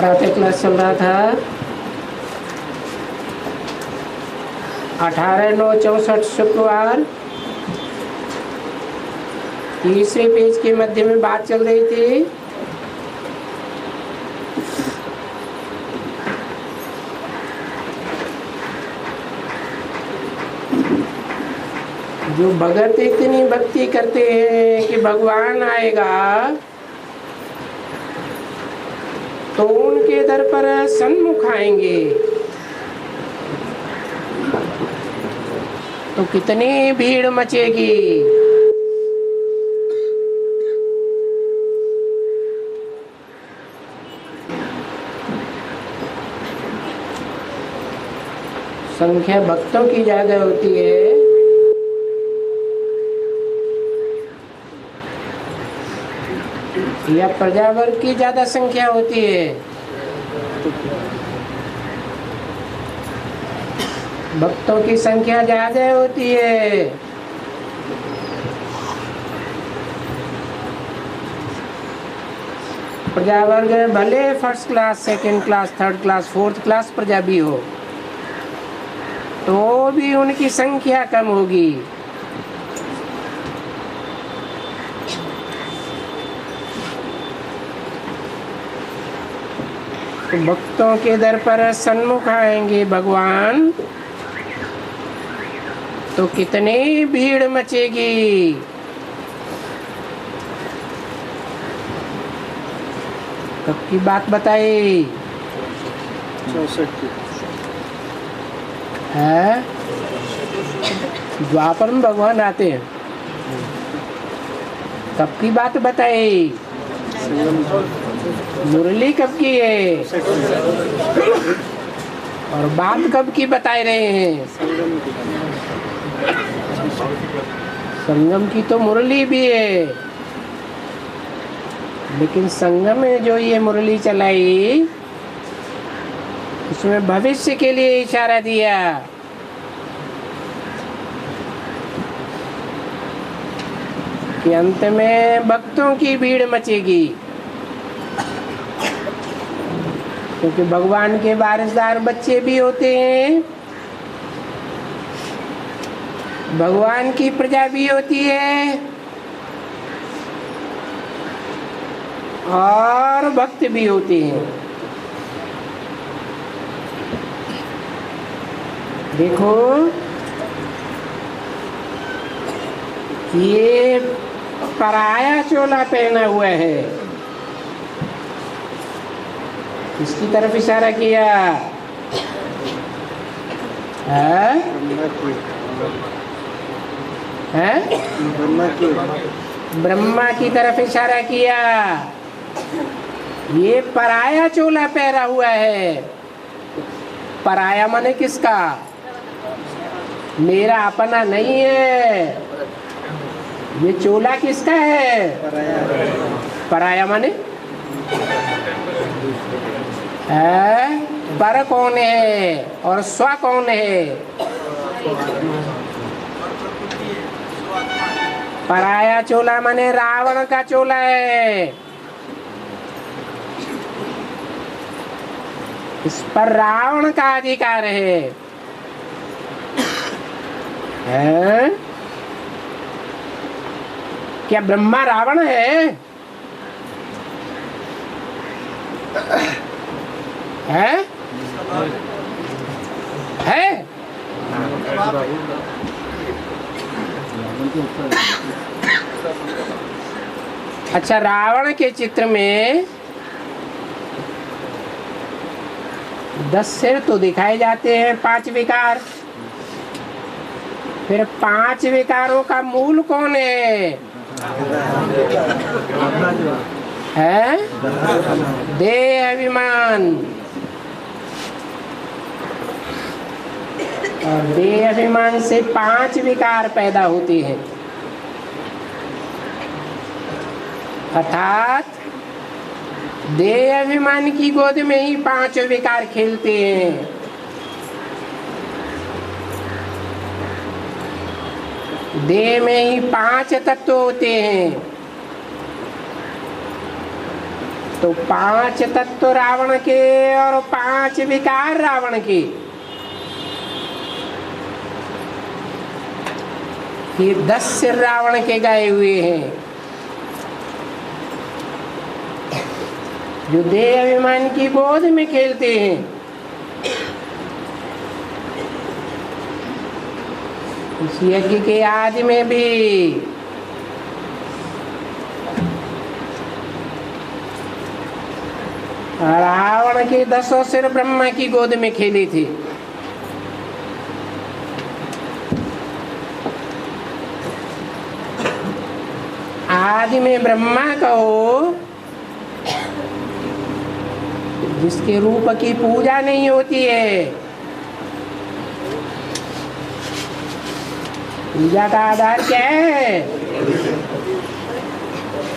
प्रातः क्लास चल रहा था 18/9/64 शुक्रवार। तीसरे पेज के मध्य में बात चल रही थी जो भगत इतनी भक्ति करते हैं कि भगवान आएगा तो उनके दर पर सन्मुख आएंगे तो कितनी भीड़ मचेगी। संख्या भक्तों की ज्यादा होती है या प्रजावर्ग की ज्यादा संख्या होती है? भक्तों की संख्या ज्यादा होती है। प्रजावर्ग भले first class, second class, third class, fourth class प्रजा भी हो तो भी उनकी संख्या कम होगी। तो भक्तों के दर पर सन्मुख आएंगे भगवान तो कितनी भीड़ मचेगी। कब की बात बताई? 64 की है। द्वापर में भगवान आते हैं। कब की बात बताई? मुरली कब की है और बात कब की बता रहे हैं? संगम की तो मुरली भी है, लेकिन संगम में जो ये मुरली चलाई उसमें भविष्य के लिए इशारा दिया कि अंत में भक्तों की भीड़ मचेगी, क्योंकि भगवान के वारिसदार बच्चे भी होते हैं, भगवान की प्रजा भी होती है और भक्त भी होते हैं। देखो ये पराया चोला पहना हुआ है, किसकी तरफ इशारा किया? है ब्रह्मा की तरफ इशारा किया। ये पराया चोला पहना हुआ है। पराया माने किसका? मेरा अपना नहीं है। ये चोला किसका है? पराया माने पर कौन है और स्व कौन है? पराया चोला माने रावण का चोला है। इस पर रावण का अधिकार है। क्या ब्रह्मा रावण है? है? अच्छा, रावण के चित्र में 10 सिर तो दिखाए जाते हैं, 5 विकार। फिर 5 विकारों का मूल कौन है? देह अभिमान। और देह अभिमान से 5 विकार पैदा होते हैं, अर्थात देह अभिमान की गोद में ही 5 विकार खेलते हैं। देह में ही 5 तत्व होते हैं। तो 5 तत्व रावण के और 5 विकार रावण के, ये 10 सिर रावण के गए हुए हैं। जो देह अभिमान की गोद में खेलते हैं, इस यज्ञ के आदि में भी रावण के 10 सिर ब्रह्मा की गोद में खेले थे। आदि में ब्रह्मा कहो, जिसके रूप की पूजा नहीं होती है। पूजा का आधार क्या है?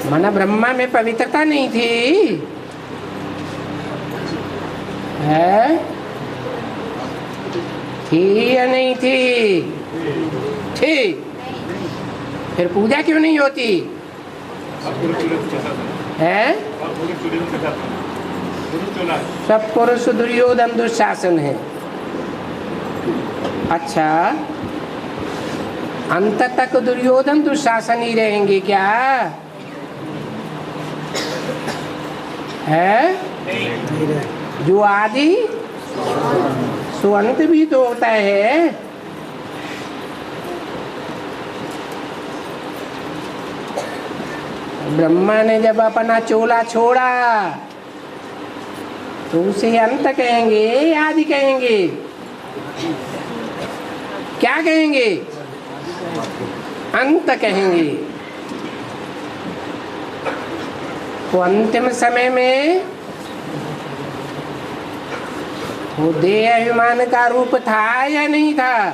माना ब्रह्मा में पवित्रता नहीं थी है? थी या नहीं थी? थी। फिर पूजा क्यों नहीं होती है? सब पुरुष दुर्योधन दुशासन है। अच्छा, अंत तक दुर्योधन दुशासन ही रहेंगे क्या है? जो आदि सो अंत भी तो होता है। ब्रह्मा ने जब अपना चोला छोड़ा तो उसे अंत कहेंगे, आदि कहेंगे? क्या कहेंगे? अंत कहेंगे। तो अंतिम समय में वो देह अभिमान का रूप था या नहीं था?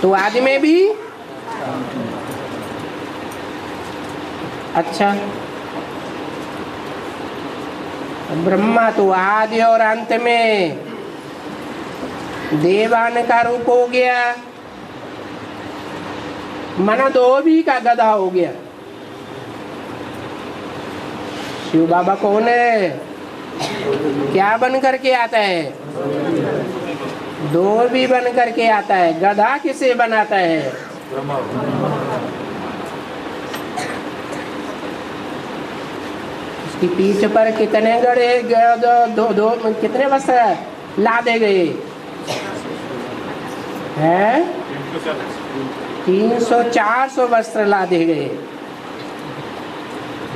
तो आदि में भी। अच्छा, ब्रह्मा तो आदि और अंत में देवान का रूप हो गया, मना धोबी का गधा हो गया। शिव बाबा कौन है? क्या बन करके आता है? धोबी बन करके आता है। गधा किसे बनाता है? उसकी पीठ पर कितने गड़े कितने वस्त्र लादे गए हैं? 300-400 वस्त्र लादे गए।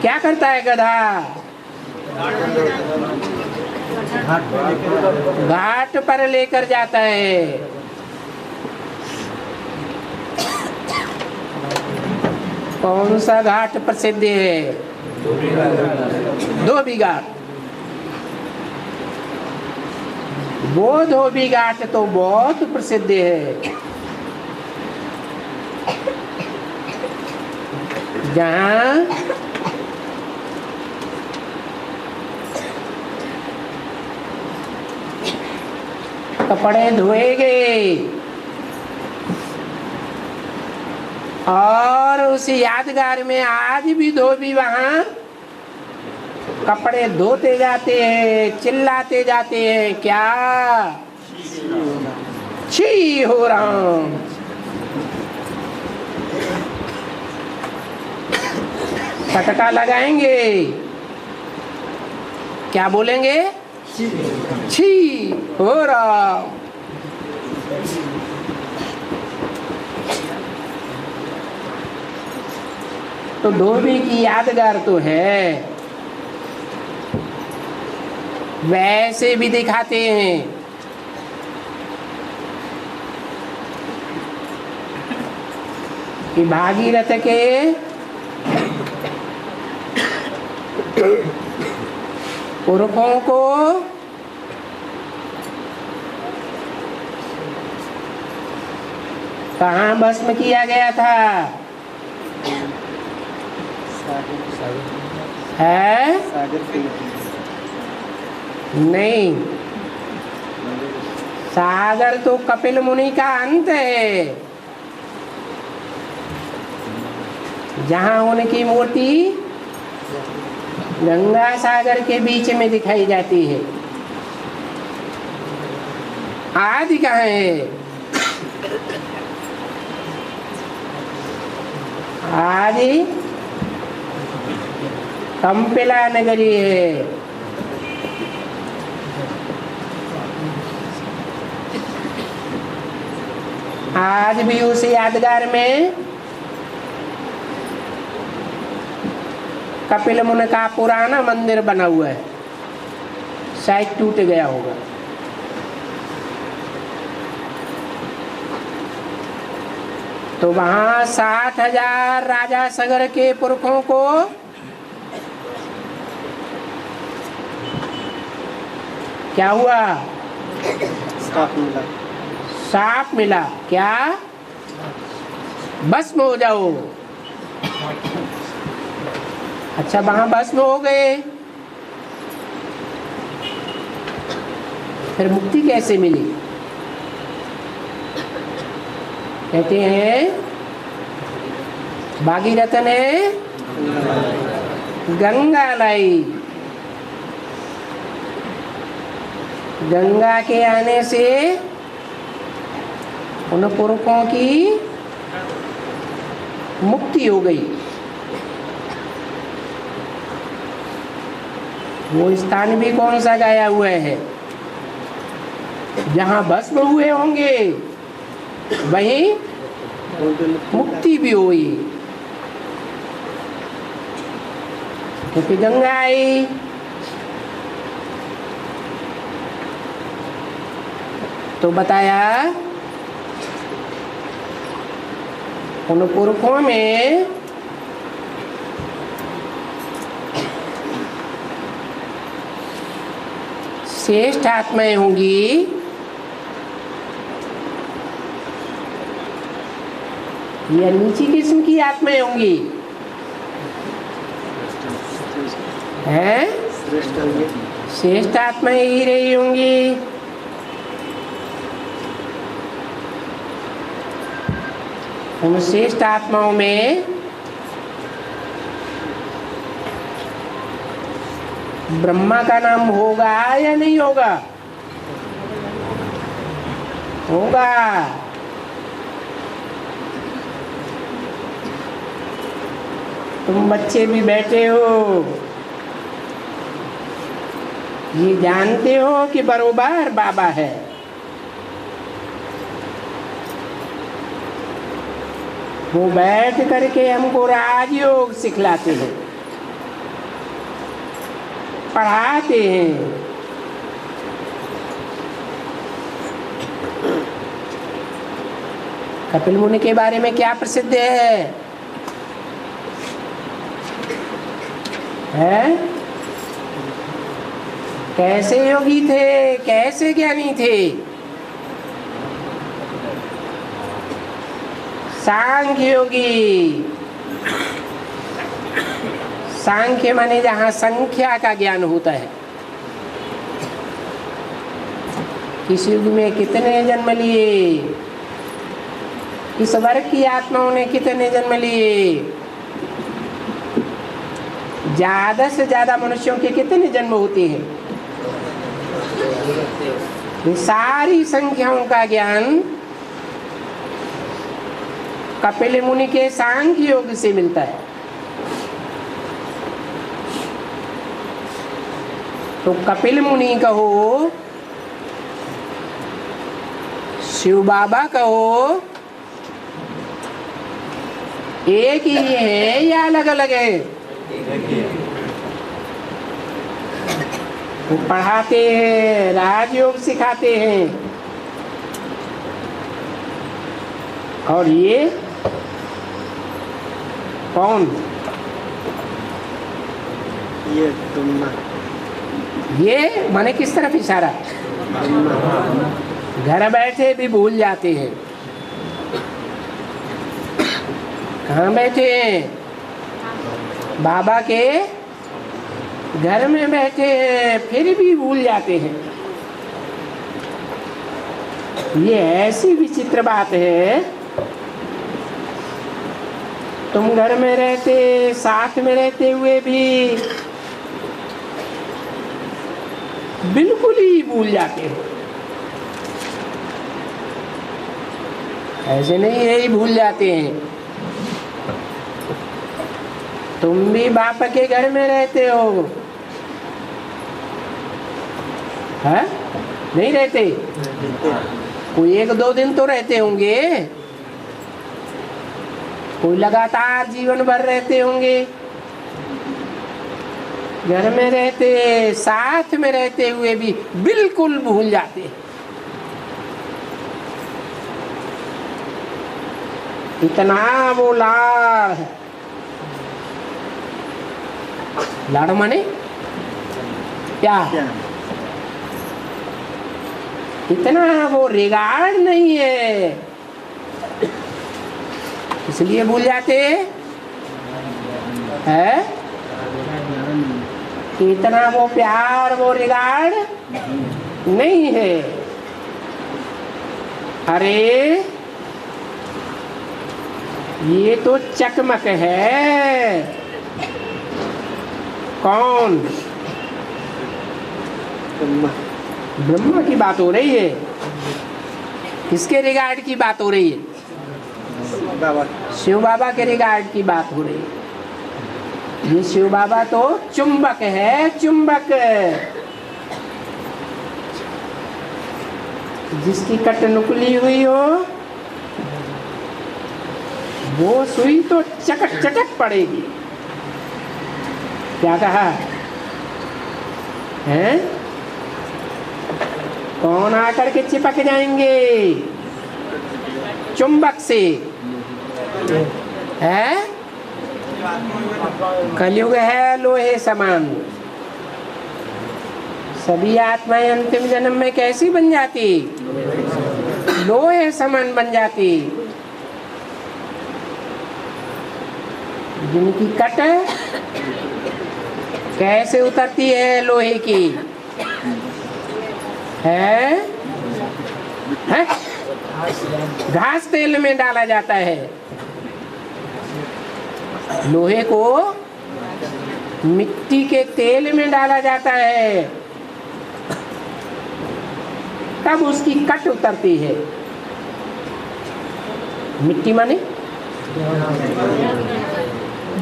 क्या करता है गधा? घाट पर लेकर जाता है। कौन सा घाट प्रसिद्ध है? धोबी घाट। वो धोबी घाट तो बहुत प्रसिद्ध है, जहाँ कपड़े धोए गए और उस यादगार में आज भी धोबी वहाँ कपड़े धोते जाते हैं, चिल्लाते जाते हैं, क्या छी हो राम। फटका लगाएंगे, क्या बोलेंगे? छी हो राम। तो धोबी की यादगार तो है, वैसे भी दिखाते हैं। कि भागीरथ के पुरखों को कहाँ भस्म किया गया था? है? नहीं, सागर तो कपिल मुनि का अंत है, जहाँ उनकी मूर्ति गंगा सागर के बीच में दिखाई जाती है। आदि कहाँ है? आदि कंपिला नगरी है। आज भी उस यादगार में कपिल मुनि का पुराना मंदिर बना हुआ है, शायद टूट गया होगा। तो वहां 60,000 राजा सगर के पुरखों को क्या हुआ? साफ मिला। साप मिला। क्या? भस्म हो जाओ। अच्छा, वहां भस्म हो गए, फिर मुक्ति कैसे मिली? कहते हैं भागीरथ ने गंगा लाई। गंगा के आने से उन पुरखों की मुक्ति हो गई। वो स्थान भी कौन सा गाया हुआ है? जहां भस्म हुए होंगे वहीं मुक्ति भी हुई, क्योंकि गंगा आई। तो बताया उन पुरखों में श्रेष्ठ आत्माएं होंगी या नीची किस्म की आत्माएं होंगी? हैं? श्रेष्ठ आत्माएं ही रही होंगी। उन श्रेष्ठ आत्माओं में ब्रह्मा का नाम होगा या नहीं होगा? होगा। तुम बच्चे भी बैठे हो, ये जानते हो कि बरोबर बाबा है। वो बैठ करके हमको राजयोग सिखलाते हैं, पढ़ाते हैं। कपिल मुनि के बारे में क्या प्रसिद्ध है? कैसे योगी थे, कैसे ज्ञानी थे? सांख्य योगी। सांख्य माने जहाँ संख्या का ज्ञान होता है। किस युग में कितने जन्म लिए, किस वर्ग की आत्माओं ने कितने जन्म लिए, ज्यादा से ज्यादा मनुष्यों के कितने जन्म होते हैं, ये सारी संख्याओं का ज्ञान कपिल मुनि के सांख्य योग से मिलता है। तो कपिल मुनि कहो, शिव बाबा कहो, एक ही है या अलग अलग है? वो पढ़ाते हैं, राजयोग सिखाते हैं। और ये कौन? ये ब्रह्मा। ये माने किस तरफ इशारा? घर बैठे भी भूल जाते हैं। कहाँ बैठे हैं? बाबा के घर में बैठे हैं, फिर भी भूल जाते हैं। ये ऐसी विचित्र बात है। तुम घर में रहते, साथ में रहते हुए भी बिल्कुल ही भूल जाते हो। ऐसे नहीं यही भूल जाते हैं। तुम भी बाप के घर में रहते हो, है? नहीं रहते? कोई 1-2 दिन तो रहते होंगे, कोई लगातार जीवन भर रहते होंगे। घर में रहते, साथ में रहते हुए भी बिल्कुल भूल जाते। इतना वो लाड़, लाड़ माने क्या? इतना वो रिगार्ड नहीं है, इसलिए भूल जाते है। इतना वो प्यार, वो रिगार्ड नहीं है। अरे ये तो चकमक है। कौन? ब्रह्मा की बात हो रही है। किसके रिगार्ड की बात हो रही है? शिव बाबा के रिगार्ड की बात हो रही है। ये शिव बाबा तो चुंबक है, चुंबक। जिसकी कट नुकली हुई हो वो सुई तो चटक चटक पड़ेगी। क्या कहा है? कौन आकर के चिपक जाएंगे चुंबक से, है? कलयुग है लोहे समान। सभी आत्माएं अंतिम जन्म में कैसी बन जाती? लोहे समान बन जाती। जिनकी कट कैसे उतरती है लोहे की, है? घास तेल में डाला जाता है। लोहे को मिट्टी के तेल में डाला जाता है, तब उसकी कट उतरती है। मिट्टी माने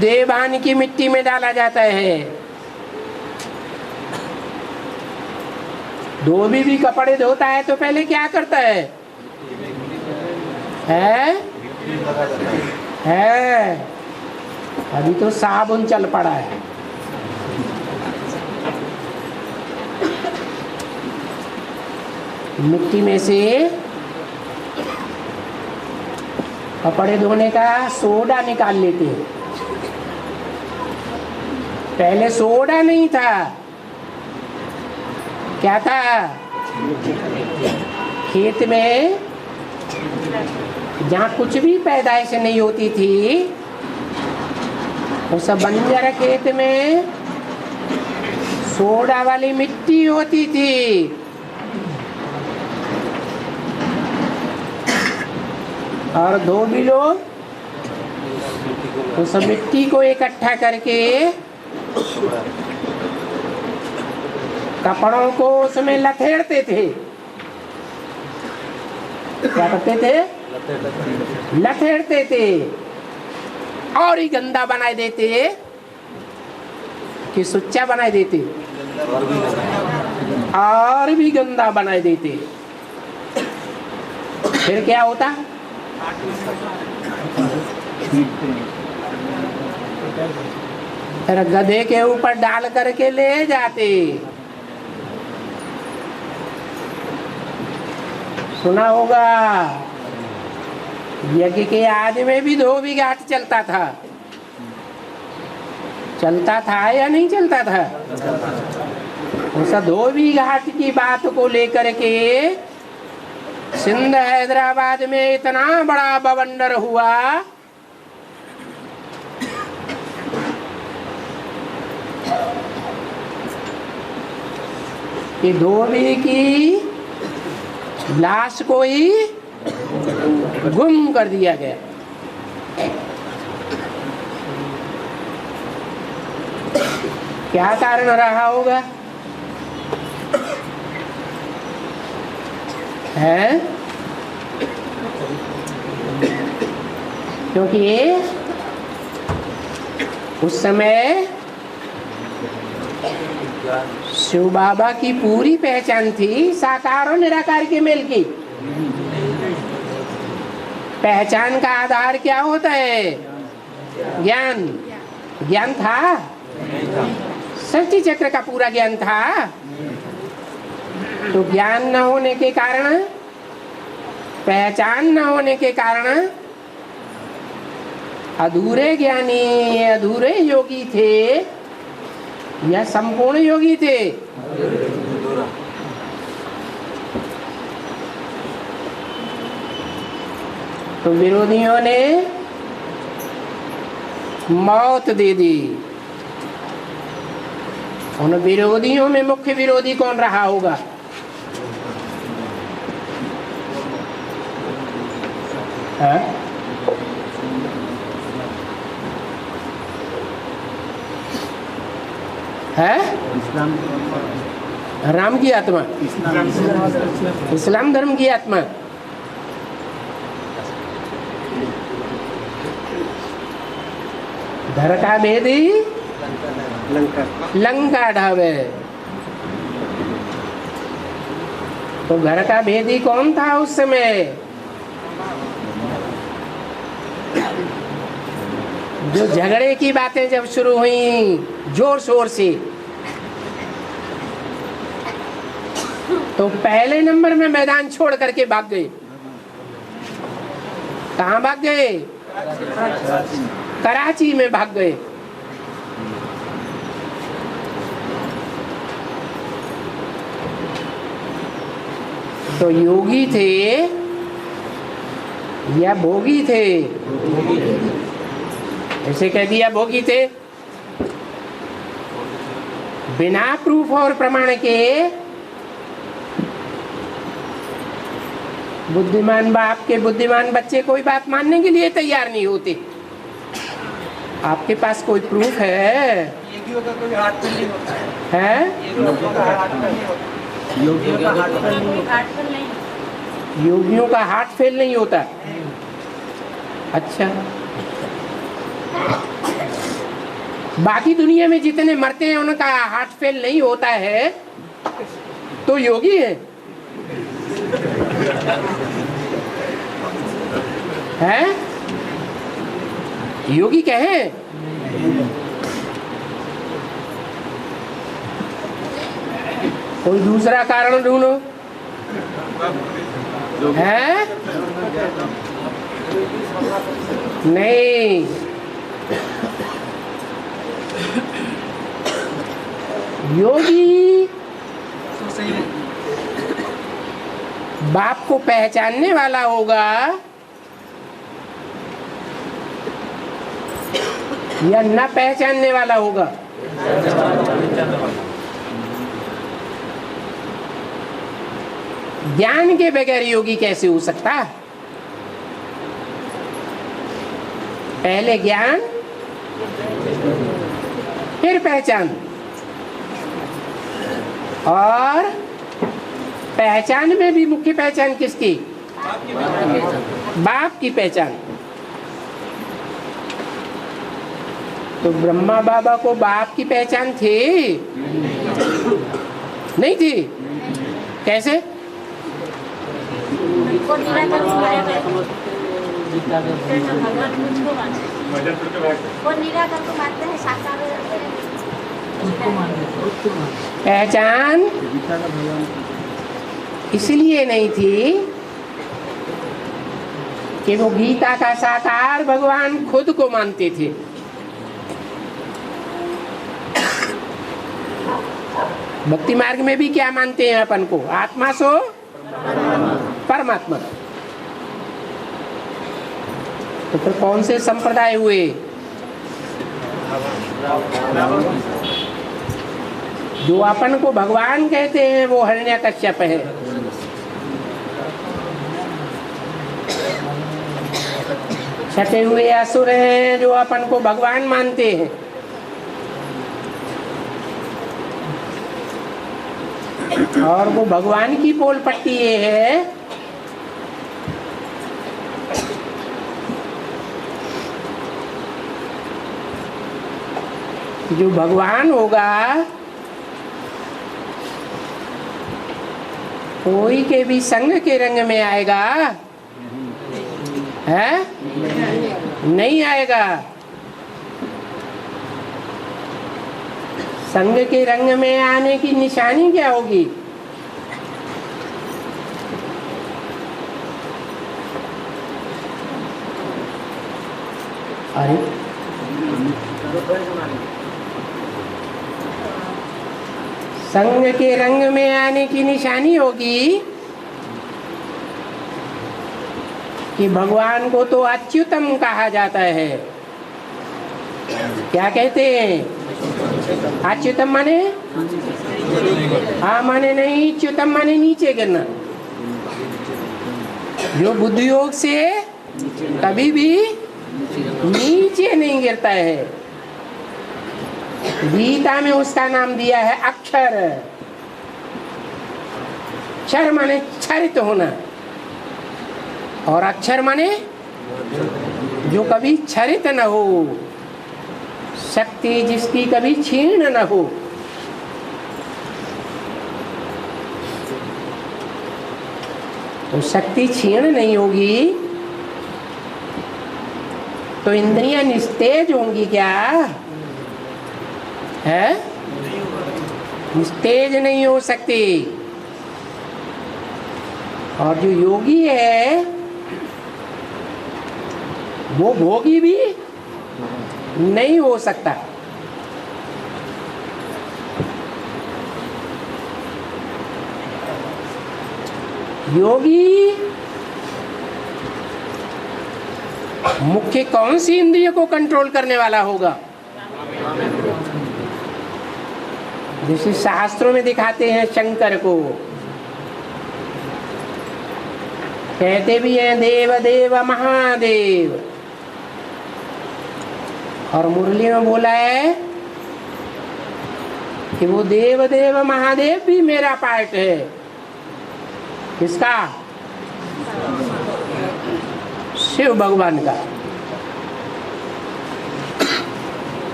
देवान की मिट्टी में डाला जाता है। धोबी भी कपड़े धोता है तो पहले क्या करता है? अभी तो साबुन चल पड़ा है। मिट्टी में से कपड़े धोने का सोडा निकाल लेते हैं। पहले सोडा नहीं था, क्या था? खेत में जहाँ कुछ भी पैदाइश नहीं होती थी, उस बंजर खेत में सोडा वाली मिट्टी होती थी। और धोबी लोग उस मिट्टी को इकट्ठा करके कपड़ों को उसमें लथेड़ते थे। क्या करते थे? लथेड़ते थे और ही गंदा बनाए देते कि सुच्चा बनाए देते और भी गंदा बनाए देते। फिर क्या होता? फिर गधे के ऊपर डाल करके ले जाते। सुना होगा यज्ञ के आदि में भी धोबी घाट चलता था। चलता था या नहीं चलता था? उस धोबी घाट की बात को लेकर के सिंध हैदराबाद में इतना बड़ा बवंडर हुआ कि धोबी की लाश को ही गुम कर दिया गया। क्या कारण रहा होगा? है, क्योंकि उस समय शिव बाबा की पूरी पहचान थी साकार और निराकार के मेल की। पहचान का आधार क्या होता है? ज्ञान। ज्ञान था? सृष्टि चक्र का पूरा ज्ञान था। तो ज्ञान न होने के कारण, पहचान न होने के कारण अधूरे ज्ञानी, अधूरे योगी थे या संपूर्ण योगी थे? तो विरोधियों ने मौत दे दी। उन विरोधियों में मुख्य विरोधी कौन रहा होगा? है राम की आत्मा, इस्लाम धर्म की आत्मा। घर का भेदी लंका ढावे। तो घर का भेदी कौन था उस समय? जो झगड़े की बातें जब शुरू हुई जोर शोर से, तो पहले नंबर में मैदान छोड़ करके भाग गए। कहाँ भाग गए? कराची में भाग गए। तो योगी थे या भोगी थे? ऐसे कह दिया भोगी थे। बिना प्रूफ और प्रमाण के बुद्धिमान बाप के बुद्धिमान बच्चे कोई बात मानने के लिए तैयार नहीं होते। आपके पास कोई प्रूफ है? योगियों का कोई हाथ नहीं होता है। योगियों का हार्ट फेल नहीं होता। अच्छा, बाकी दुनिया में जितने मरते हैं उनका हार्ट फेल नहीं होता है, तो योगी है? योगी कहे? कोई दूसरा कारण ढूंढो। है? नहीं, योगी बाप को पहचानने वाला होगा या न पहचानने वाला होगा? ज्ञान के बगैर योगी कैसे हो सकता? पहले ज्ञान फिर पहचान। और पहचान में भी मुख्य पहचान किसकी? बाप की पहचान। तो ब्रह्मा बाबा को बाप की पहचान थी? नहीं थी। कैसे? पहचान इसलिए नहीं थी कि वो गीता का साकार भगवान खुद को मानते थे। भक्ति मार्ग में भी क्या मानते हैं अपन को? आत्मा सो परमात्मा। तो फिर कौन से संप्रदाय हुए? जो अपन को भगवान कहते हैं वो हिरण्यकश्यप है। छठे हुए असुर हैं जो अपन को भगवान मानते हैं। और वो भगवान की पोल पट्टी ये है जो भगवान होगा कोई के भी संग के रंग में आएगा है? नहीं आएगा। संग के रंग में आने की निशानी क्या होगी? अरे संग के रंग में आने की निशानी होगी कि भगवान को तो अच्युतम कहा जाता है। क्या कहते हैं? अच्युतम माने हाँ माने नहीं, च्युतम माने नीचे गिरना। जो बुद्धि योग से कभी भी नीचे नहीं गिरता है। गीता में उसका नाम दिया है अक्षर। क्षर माने क्षरित होना और अक्षर माने जो कभी क्षरित न हो, शक्ति जिसकी कभी क्षीण न हो। तो शक्ति क्षीण नहीं होगी तो इंद्रियां निस्तेज होंगी क्या है? निस्तेज नहीं हो सकती। और जो योगी है वो भोगी भी नहीं हो सकता। योगी मुख्य कौन सी इंद्रिय को कंट्रोल करने वाला होगा? जैसे शास्त्रों में दिखाते हैं शंकर को, कहते भी हैं देव देव महादेव, और मुरली में बोला है कि वो देव देव महादेव भी मेरा पार्ट है। किसका? शिव भगवान का।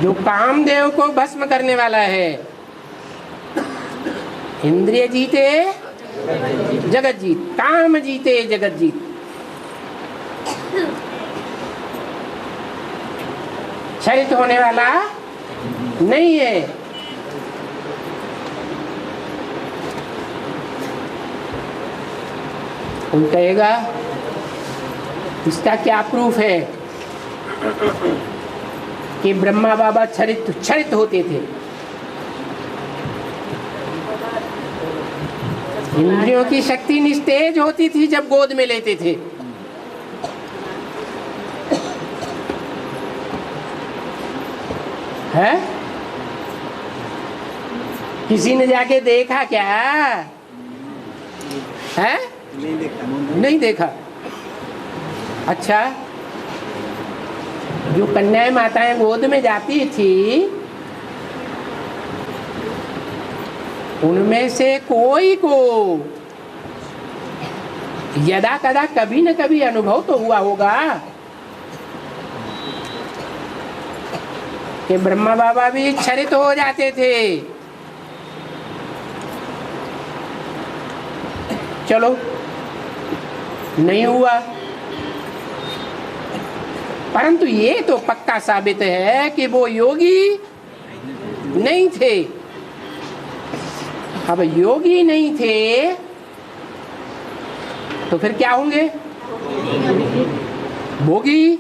जो कामदेव को भस्म करने वाला है। इंद्रिय जीते जगत जीत, काम जीते जगत जीत। क्षरित होने वाला नहीं है। कोई कहेगा इसका क्या प्रूफ है कि ब्रह्मा बाबा क्षरित होते थे? इंद्रियों की शक्ति निस्तेज होती थी जब गोद में लेते थे। है? किसी ने जाके देखा क्या है? नहीं देखा। अच्छा, जो कन्याएं माताएं गोद में जाती थी उनमें से कोई को यदा कदा कभी न कभी अनुभव तो हुआ होगा कि ब्रह्मा बाबा भी क्षरित हो जाते थे। चलो नहीं हुआ, परंतु ये तो पक्का साबित है कि वो योगी नहीं थे। अब योगी नहीं थे तो फिर क्या होंगे? भोगी।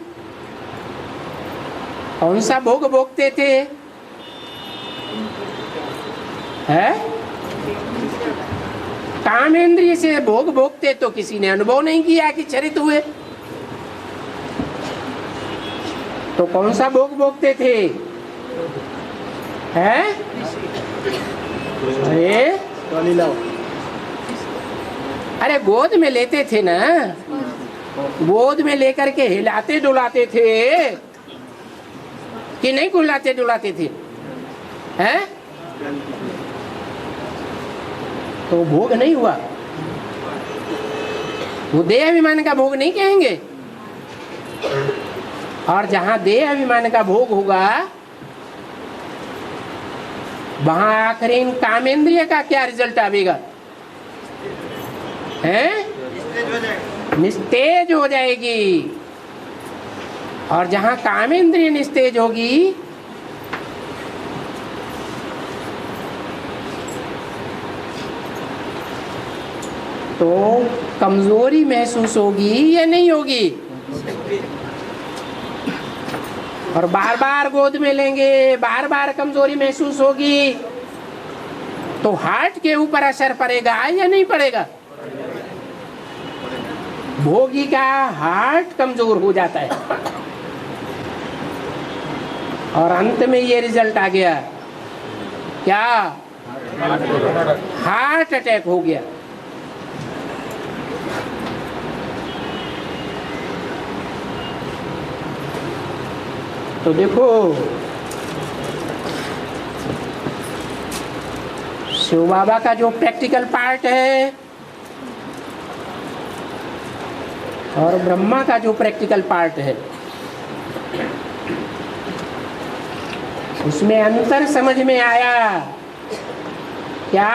कौन सा भोग भोगते थे? है? कामेंद्रिय से भोग भोगते तो किसी ने अनुभव नहीं किया कि क्षरित हुए। तो कौन सा भोग भोगते थे? हैं? अरे गोद में लेते थे ना, गोद में लेकर के हिलाते डुलाते थे कि नहीं हिलाते डुलाते थे? हैं? तो भोग नहीं हुआ। वो देह अभिमान का भोग नहीं कहेंगे। और जहाँ देह अभिमान का भोग होगा वहां आखिरी इन कामेंद्रिय का क्या रिजल्ट आवेगा? हैं? निस्तेज हो जाएगी। और जहां कामेंद्रिय निस्तेज होगी तो कमजोरी महसूस होगी या नहीं होगी? और बार बार गोद में लेंगे, बार बार कमजोरी महसूस होगी तो हार्ट के ऊपर असर पड़ेगा या नहीं पड़ेगा? भोगी का हार्ट कमजोर हो जाता है और अंत में ये रिजल्ट आ गया, क्या? हार्ट अटैक हो गया। तो देखो, शिव बाबा का जो प्रैक्टिकल पार्ट है और ब्रह्मा का जो प्रैक्टिकल पार्ट है, उसमें अंतर समझ में आया क्या?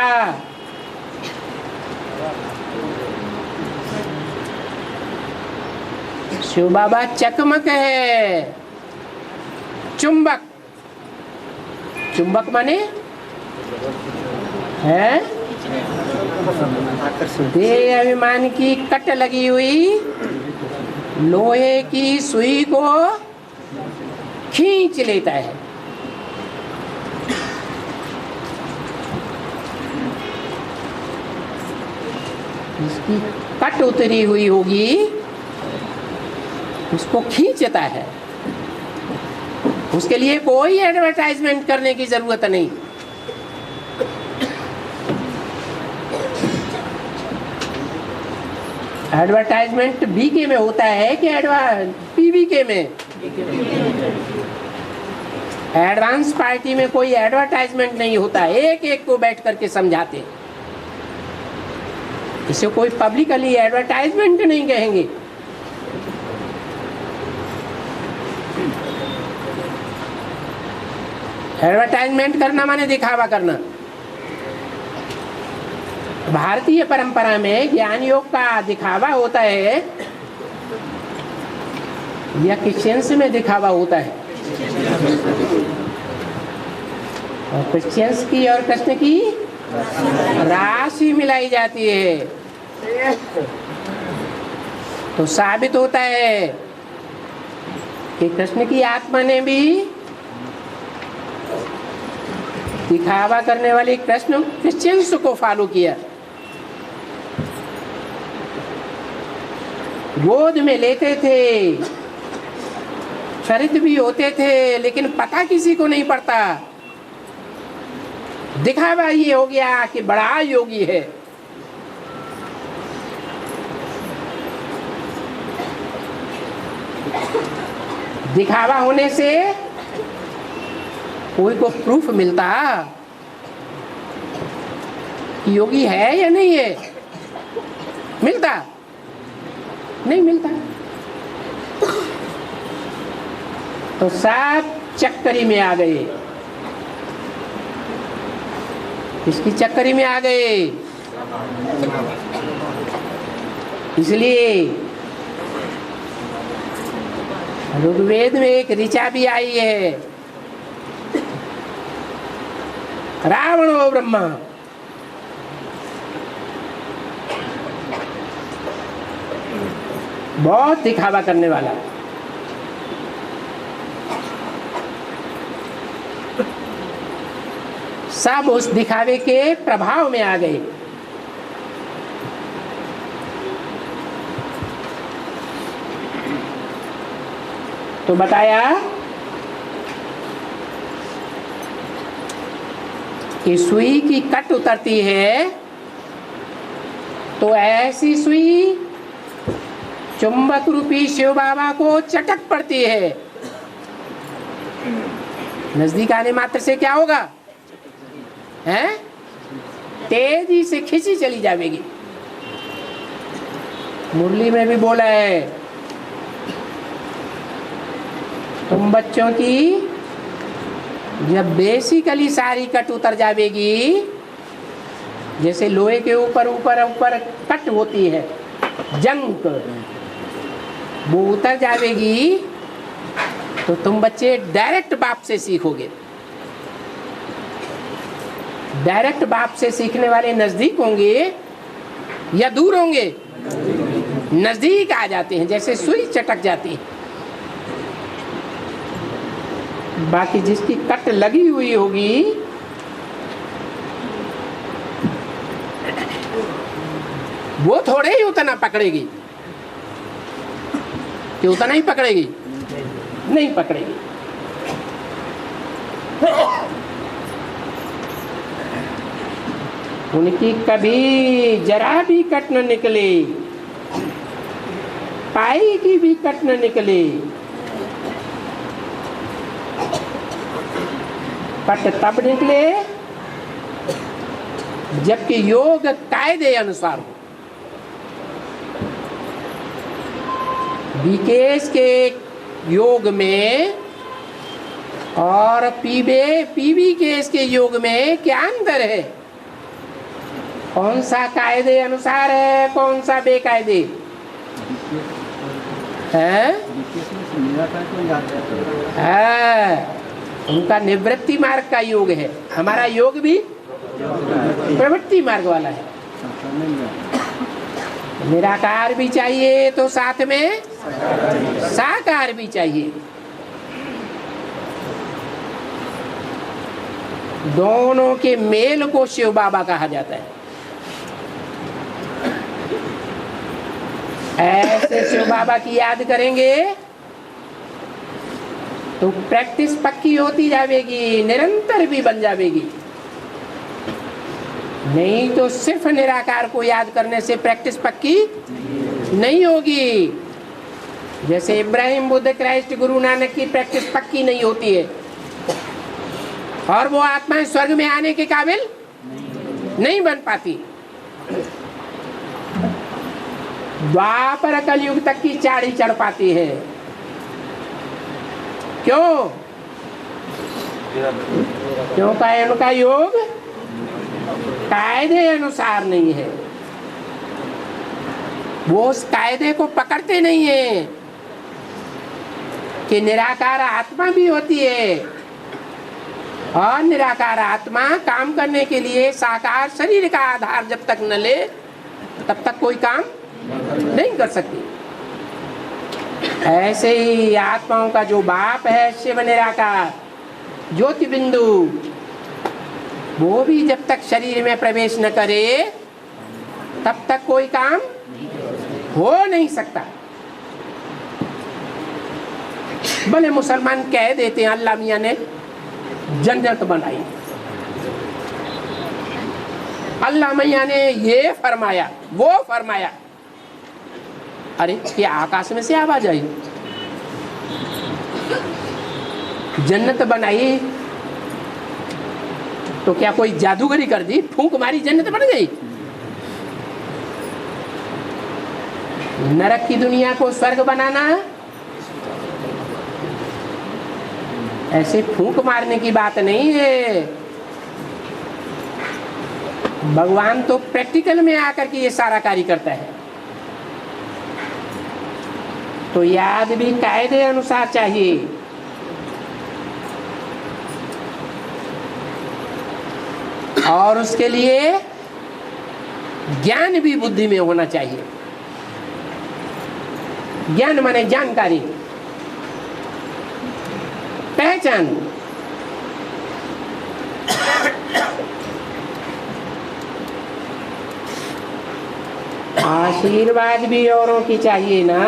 शिव बाबा चकमक है, चुंबक। चुंबक माने है देह अभिमान की कट लगी हुई लोहे की सुई को खींच लेता है। इसकी कट उतरी हुई होगी, उसको खींचता है। उसके लिए कोई एडवर्टाइजमेंट करने की जरूरत नहीं। एडवर्टाइजमेंट बीके में होता है कि पीवीके में? एडवांस पार्टी में कोई एडवर्टाइजमेंट नहीं होता, एक एक को बैठ करके समझाते। इसे कोई पब्लिकली एडवर्टाइजमेंट नहीं कहेंगे। एडवर्टाइजमेंट करना माने दिखावा करना। भारतीय परंपरा में ज्ञान योग का दिखावा होता है या क्रिश्चियंस में दिखावा होता है? और क्रिश्चियंस की और कृष्ण की राशि मिलाई जाती है तो साबित होता है कि कृष्ण की आत्मा ने भी दिखावा करने वाले कृष्ण क्रिश्चियंस को फॉलो किया। गोद में लेते थे, चरित भी होते थे, लेकिन पता किसी को नहीं पड़ता। दिखावा ये हो गया कि बड़ा योगी है। दिखावा होने से कोई को प्रूफ मिलता कि योगी है या नहीं है? मिलता? नहीं मिलता। तो सब चक्करी में आ गए। किसकी चक्करी में आ गए? इसलिए ऋग्वेद में एक ऋचा भी आई है, रावणो ब्रह्मा। बहुत दिखावा करने वाला। सब उस दिखावे के प्रभाव में आ गए। तो बताया कि सुई की कट उतरती है तो ऐसी सुई चुंबक रूपी शिव बाबा को चटक पड़ती है। नजदीक आने मात्र से क्या होगा? हैं? तेजी से खींची चली जाएगी। मुरली में भी बोला है, तुम बच्चों की जब बेसिकली सारी कट उतर जाएगी, जैसे लोहे के ऊपर ऊपर ऊपर कट होती है, जंग, वो उतर जाएगी, तो तुम बच्चे डायरेक्ट बाप से सीखोगे। डायरेक्ट बाप से सीखने वाले नजदीक होंगे या दूर होंगे? नजदीक आ जाते हैं, जैसे सुई चटक जाती है। बाकी जिसकी कट लगी हुई होगी, वो थोड़े ही उतना पकड़ेगी, कि उतना ही पकड़ेगी, नहीं पकड़ेगी। उनकी कभी जरा भी कट न निकले, पाई की भी कट न निकले। कट तब निकले जबकि योग कायदे अनुसार हो। विकेश के योग में और पीवी केस के योग में क्या अंतर है? कौन सा कायदे अनुसार है, कौन सा बेकायदे है? उनका निवृत्ति मार्ग का योग है, हमारा योग भी प्रवृत्ति मार्ग वाला है। निराकार भी चाहिए तो साथ में साकार भी चाहिए। दोनों के मेल को शिव बाबा कहा जाता है। ऐसे शिव बाबा की याद करेंगे तो प्रैक्टिस पक्की होती जाएगी, निरंतर भी बन जाएगी। नहीं तो सिर्फ निराकार को याद करने से प्रैक्टिस पक्की नहीं होगी। जैसे इब्राहिम, बुद्ध, क्राइस्ट, गुरु नानक की प्रैक्टिस पक्की नहीं होती है और वो आत्माएं स्वर्ग में आने के काबिल नहीं बन पाती। द्वापर कलयुग तक की चाड़ी चढ़ पाती है। क्यों? क्योंकि उनका योग कायदे अनुसार नहीं है। वो उस कायदे को पकड़ते नहीं है कि निराकार आत्मा भी होती है और निराकार आत्मा काम करने के लिए साकार शरीर का आधार जब तक न ले तब तक कोई काम नहीं कर सकती। ऐसे ही आत्माओं का जो बाप है शिव निराकार ज्योति बिंदु, वो भी जब तक शरीर में प्रवेश न करे तब तक कोई काम हो नहीं सकता। भले मुसलमान कह देते हैं अल्लाह मियां ने जन्नत बनाई, अल्लाह मियां ने ये फरमाया वो फरमाया। अरे क्या आकाश में से आवाज आई? जन्नत बनाई तो क्या कोई जादूगरी कर दी, फूंक मारी जन्नत बन गई? नरक की दुनिया को स्वर्ग बनाना ऐसे फूंक मारने की बात नहीं है। भगवान तो प्रैक्टिकल में आकर के ये सारा कार्य करता है। तो याद भी कायदे अनुसार चाहिए। और उसके लिए ज्ञान भी बुद्धि में होना चाहिए। ज्ञान माने जानकारी, पहचान। आशीर्वाद भी औरों की चाहिए ना।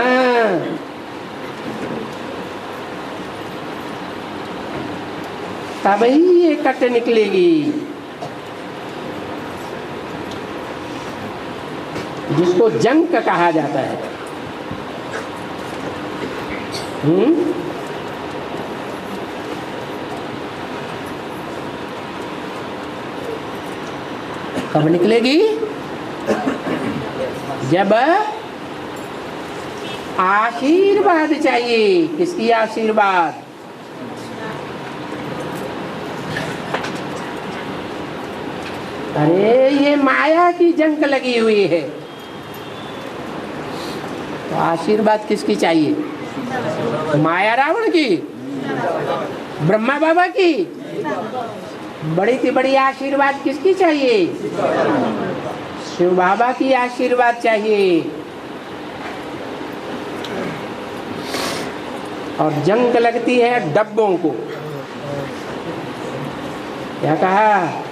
तभी ये कट निकलेगी। जिसको जंक कहा जाता है। कब निकलेगी? जब आशीर्वाद चाहिए। किसकी आशीर्वाद? अरे ये माया की जंक लगी हुई है, तो आशीर्वाद किसकी चाहिए? माया रावण की, ब्रह्मा बाबा की? बड़ी से बड़ी आशीर्वाद किसकी चाहिए? शिव बाबा की आशीर्वाद चाहिए। और जंग लगती है डब्बों को। क्या कहा?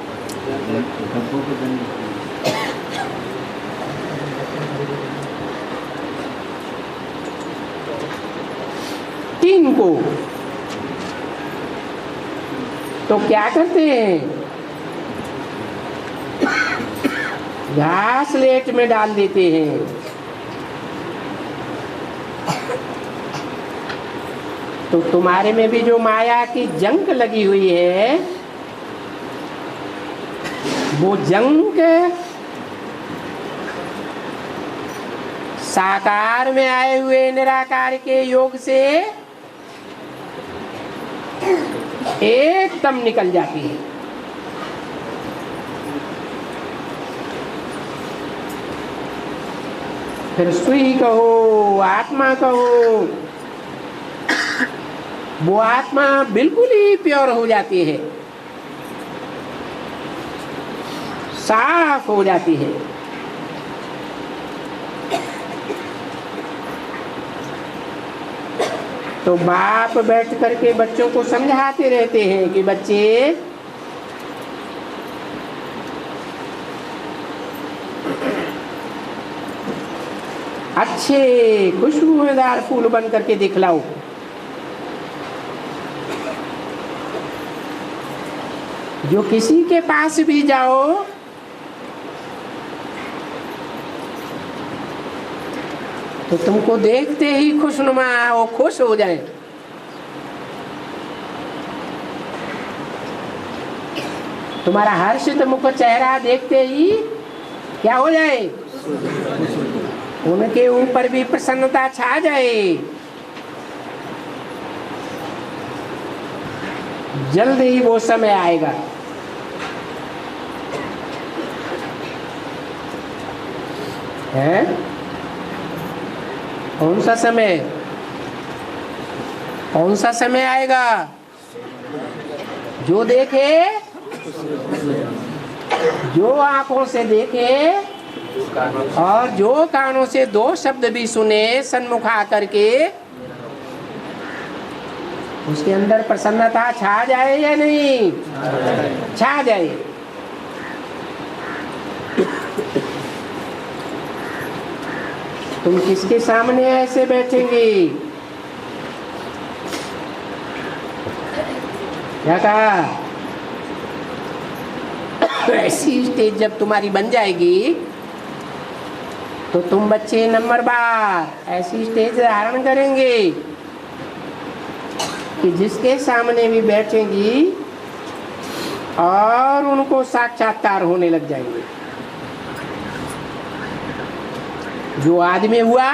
टीन को तो क्या करते हैं? घास लेट में डाल देते हैं। तो तुम्हारे में भी जो माया की जंक लगी हुई है, वो जंक साकार में आए हुए निराकार के योग से एकदम निकल जाती है। फिर सुई कहो, आत्मा कहो, वो आत्मा बिल्कुल ही प्योर हो जाती है, साफ हो जाती है। तो बाप बैठ करके बच्चों को समझाते रहते हैं कि बच्चे अच्छे खुशबूदार फूल बन करके दिखलाओ। जो किसी के पास भी जाओ तो तुमको देखते ही खुशनुमा वो खुश हो जाए। तुम्हारा हर्षित मुख चेहरा देखते ही क्या हो जाए? उनके ऊपर भी प्रसन्नता छा जाए। जल्द ही वो समय आएगा। है कौन सा समय? कौन सा समय आएगा? जो देखे, जो आंखों से देखे और जो कानों से दो शब्द भी सुने सन्मुख आकर के, उसके अंदर प्रसन्नता छा जाए या नहीं? छा जाए। तुम किसके सामने ऐसे बैठेंगे? क्या कहा? ऐसी स्टेज जब तुम्हारी बन जाएगी तो तुम बच्चे नंबर बार ऐसी स्टेज धारण करेंगे कि जिसके सामने भी बैठेंगी और उनको साक्षात्कार होने लग जाएंगे। जो आदमी हुआ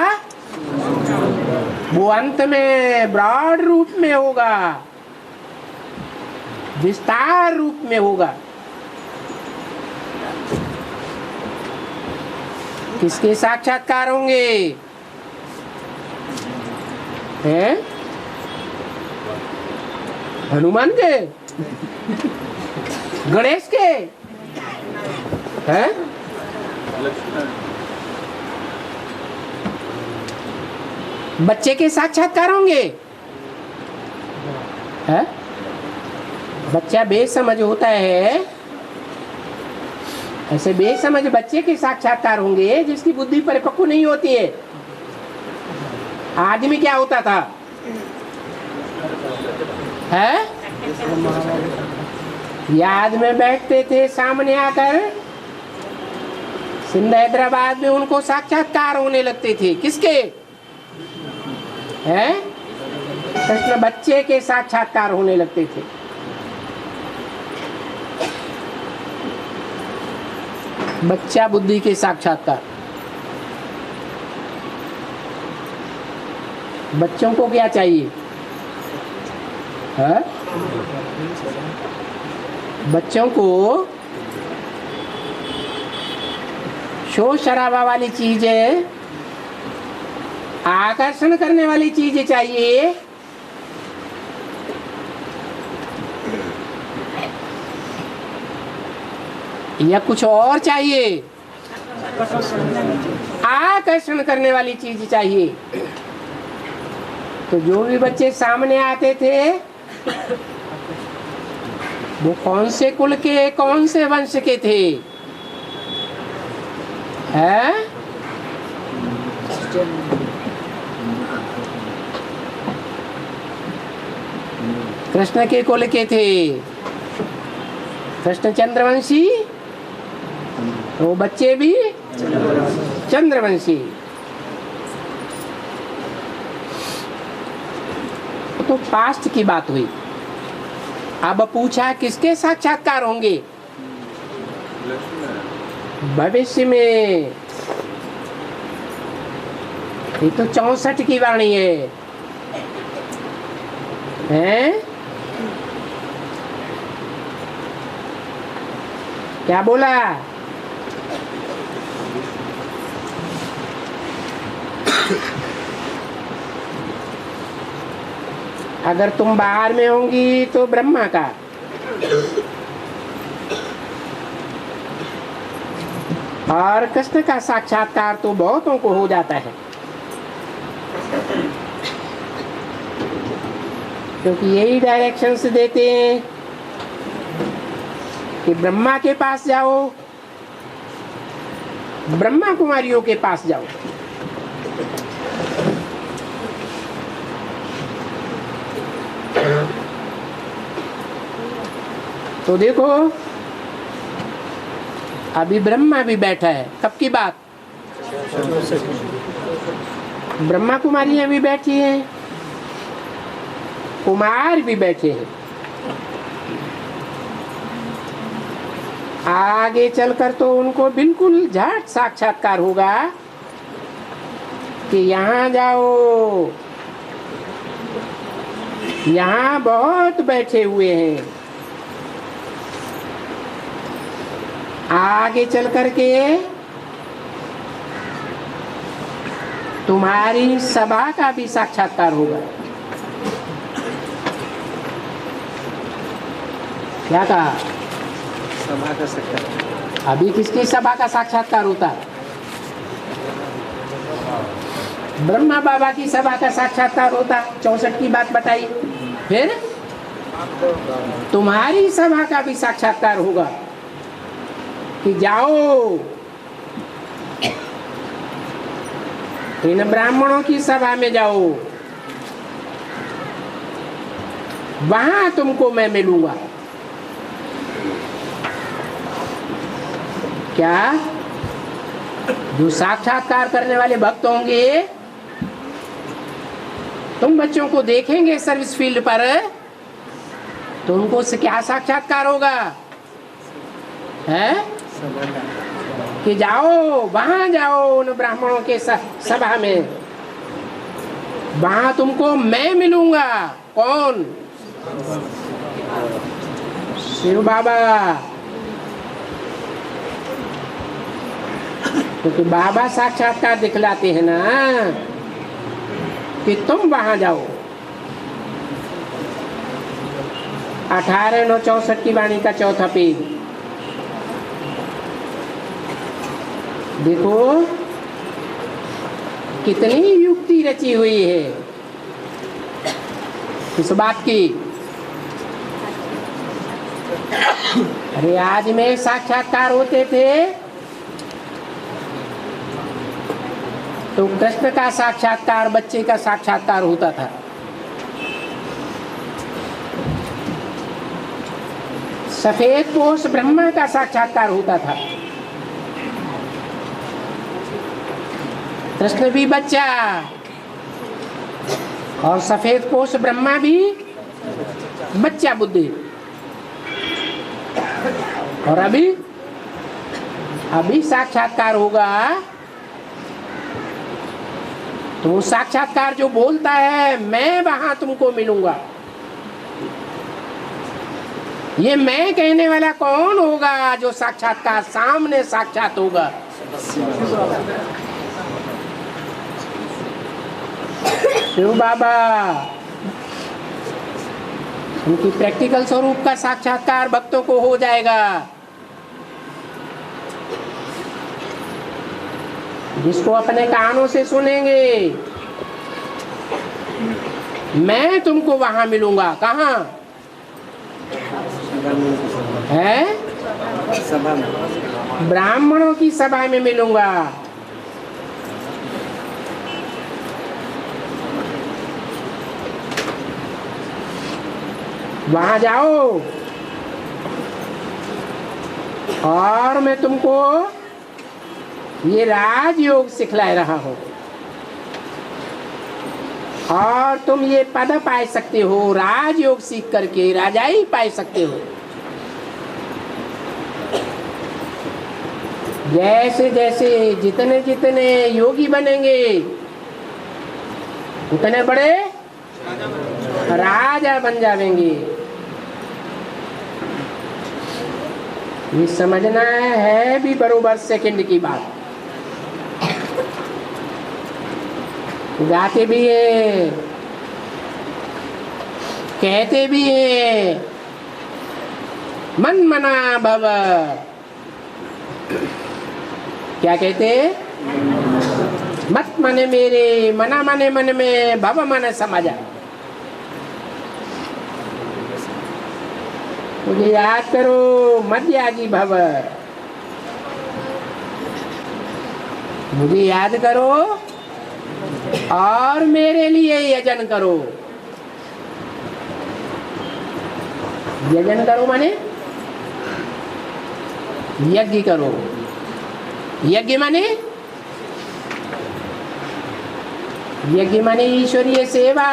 वो अंत में ब्रॉड रूप में होगा, विस्तार रूप में होगा। किसके साक्षात्कार होंगे? हैं? हनुमान के? गणेश के? हैं? बच्चे के साक्षात्कार होंगे? है? बच्चा बेसमझ होता है, ऐसे बेसमझ बच्चे के साक्षात्कार होंगे जिसकी बुद्धि परिपक्व नहीं होती है। आदमी क्या होता था? है? याद में बैठते थे सामने आकर, सिंध हैदराबाद में उनको साक्षात्कार होने लगते थे। किसके? हैं? कृष्ण बच्चे के साक्षात्कार होने लगते थे। बच्चा बुद्धि के साक्षात्कार। बच्चों को क्या चाहिए? है? बच्चों को शोर शराबा वाली चीज है, आकर्षण करने वाली चीज चाहिए, या कुछ और चाहिए? आकर्षण करने वाली चीज चाहिए। तो जो भी बच्चे सामने आते थे वो कौन से कुल के, कौन से वंश के थे? है? कृष्ण के कुल के थे। कृष्ण चंद्रवंशी, वो बच्चे भी चंद्रवंशी। तो पास्ट की बात हुई। अब पूछा किसके साक्षात्कार होंगे? भविष्य में। ये तो 64 की वाणी है, हैं? क्या बोला? अगर तुम बाहर में होंगी तो ब्रह्मा का, और कृष्ण का साक्षात्कार तो बहुतों को हो जाता है, क्योंकि यही डायरेक्शंस देते हैं कि ब्रह्मा के पास जाओ, ब्रह्मा कुमारियों के पास जाओ। तो देखो अभी ब्रह्मा भी बैठा है। कब की बात? ब्रह्मा कुमारियां भी बैठी हैं, कुमार भी बैठे हैं। आगे चलकर तो उनको बिल्कुल झट साक्षात्कार होगा कि यहाँ जाओ, यहाँ बहुत बैठे हुए हैं। आगे चल करके तुम्हारी सभा का भी साक्षात्कार होगा। क्या कहा? सभा का साक्षात्कार। अभी किसकी सभा का साक्षात्कार होता है? ब्रह्मा बाबा की सभा का साक्षात्कार होता। 64 की बात बताई। फिर तुम्हारी सभा का भी साक्षात्कार होगा कि जाओ इन ब्राह्मणों की सभा में जाओ, वहां तुमको मैं मिलूंगा। क्या? जो साक्षात्कार करने वाले भक्त होंगे, तुम बच्चों को देखेंगे सर्विस फील्ड पर, तो उनको से क्या साक्षात्कार होगा? है कि जाओ, वहां जाओ उन ब्राह्मणों के सभा में, वहां तुमको मैं मिलूंगा। कौन? शिव बाबा। क्योंकि बाबा साक्षात्कार दिखलाते हैं ना कि तुम वहां जाओ। 18/9/64 की वाणी का 4था पेज देखो, कितनी युक्ति रची हुई है इस बात की। अरे आज में साक्षात्कार होते थे तो कृष्ण का साक्षात्कार, बच्चे का साक्षात्कार होता था। सफेद पोष ब्रह्मा का साक्षात्कार होता था। कृष्ण भी बच्चा और सफेद पोष ब्रह्मा भी बच्चा बुद्धि। और अभी साक्षात्कार होगा तो वो साक्षात्कार जो बोलता है मैं वहां तुमको मिलूंगा, ये मैं कहने वाला कौन होगा? जो साक्षात्कार सामने साक्षात होगा शिव बाबा उनकी प्रैक्टिकल स्वरूप का साक्षात्कार भक्तों को हो जाएगा। जिसको अपने कानों से सुनेंगे, मैं तुमको वहां मिलूंगा। कहाँ है? सभा में, ब्राह्मणों की सभा में मिलूंगा। वहां जाओ और मैं तुमको ये राजयोग सिखला रहा हूं और तुम ये पद पा सकते हो। राजयोग सीख करके राजाई पा सकते हो। जैसे जैसे जितने जितने योगी बनेंगे उतने बड़े राजा बन जाएंगे। ये समझना है भी बरोबर सेकंड की बात। गाते भी है, कहते भी है, मन मना भव। क्या कहते? मत मने मेरे, मना मने मन में, भव मन समझा। मुझे याद करो मध्याजी भव। मुझे याद करो और मेरे लिए यजन करो। यजन करो माने यज्ञ करो। यज्ञ माने ईश्वरीय सेवा।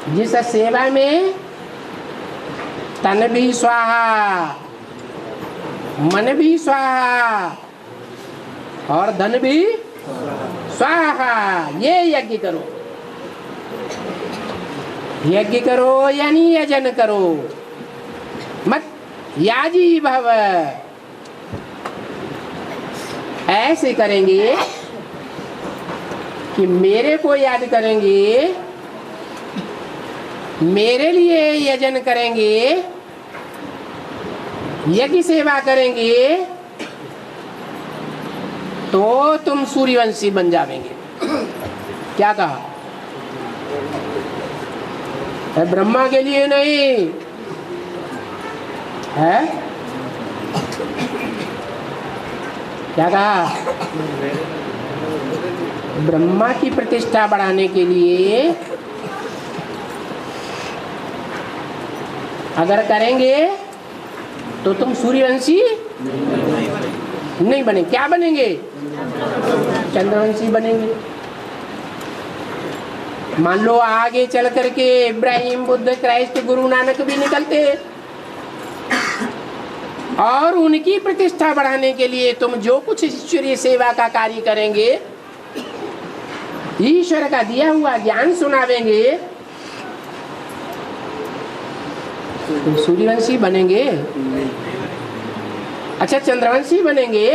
जिस सेवा में तन भी स्वाहा, मन भी स्वाहा और धन भी स्वाहा। ये यज्ञ करो। यज्ञ करो यानी यजन करो। मत याजी भव। ऐसे करेंगे कि मेरे को याद करेंगे, मेरे लिए यजन करेंगे, यज्ञ सेवा करेंगे तो तुम सूर्यवंशी बन जाएंगे। क्या कहा है? ब्रह्मा के लिए नहीं है। क्या कहा? ब्रह्मा की प्रतिष्ठा बढ़ाने के लिए अगर करेंगे तो तुम सूर्यवंशी नहीं बने। क्या बनेंगे? चंद्रवंशी बनेंगे। मान लो आगे चल करके इब्राहिम, बुद्ध, क्राइस्ट, गुरु नानक भी निकलते और उनकी प्रतिष्ठा बढ़ाने के लिए तुम जो कुछ ईश्वरीय सेवा का कार्य करेंगे, ईश्वर का दिया हुआ ज्ञान सुनावेंगे, तुम सूर्यवंशी बनेंगे। अच्छा, चंद्रवंशी बनेंगे।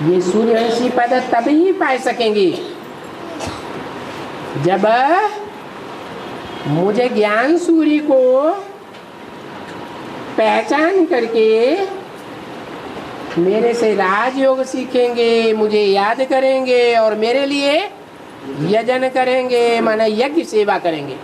ये सूर्यवंशी पद तभी पा सकेंगे जब मुझे ज्ञान सूर्य को पहचान करके मेरे से राजयोग सीखेंगे, मुझे याद करेंगे और मेरे लिए यजन करेंगे, माने यज्ञ सेवा करेंगे।